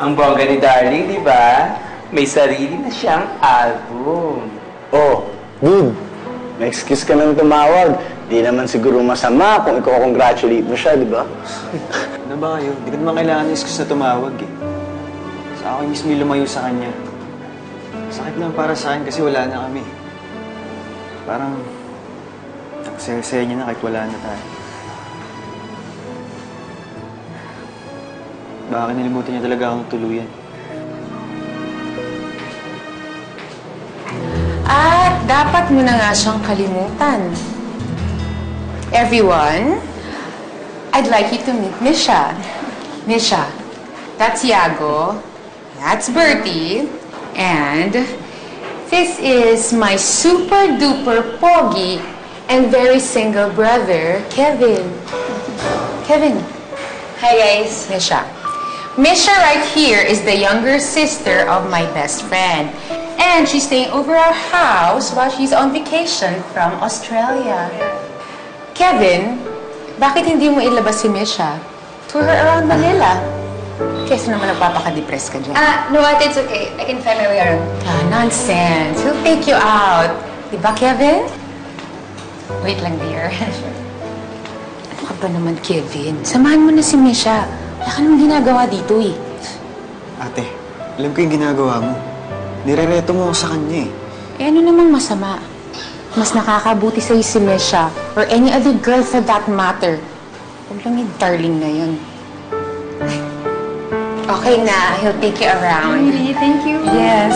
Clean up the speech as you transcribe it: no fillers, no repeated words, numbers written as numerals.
Ang bongga ni Darling, di ba? May sarili na siyang album. Oh, dude. May excuse ka nang tumawag. Di naman siguro masama kung i-congratulate mo siya, di ba? Ano ba kayo? Di ko naman kailangan ng excuse na tumawag eh. Sa akin mismo yung lumayo sa kanya. Sakit lang para sa akin kasi wala na kami. Parang ang saya-saya niya na kahit wala na tayo. Baka nilimutan niya talaga akong tuluyan. At dapat mo na nga siyang kalimutan. Everyone, I'd like you to meet Misha. Misha, that's Iago, that's Bertie, and this is my super-duper pogi and very single brother, Kevin. Kevin. Hi, guys. Misha. Misha right here is the younger sister of my best friend. And she's staying over our house while she's on vacation from Australia. Kevin, bakit hindi mo ilabas si Misha? Tour her around Manila. Kesa naman nagpapaka-depress ka dyan. No, ate, it's okay. I can find my way around. Nonsense. He'll take you out. Diba, Kevin? Wait lang, dear. Ano ka ba naman, Kevin? Samahan mo na si Misha. Wala ka naman ginagawa dito, eh. Ate, alam ko yung ginagawa mo. Nirereto mo ako sa kanya eh. Eh, ano namang masama? Mas nakakabuti sa'yo si Misha or any other girl for that matter. Huwag lang yung darling na yun. Okay na. He'll take you around. Really? Thank you. Yes.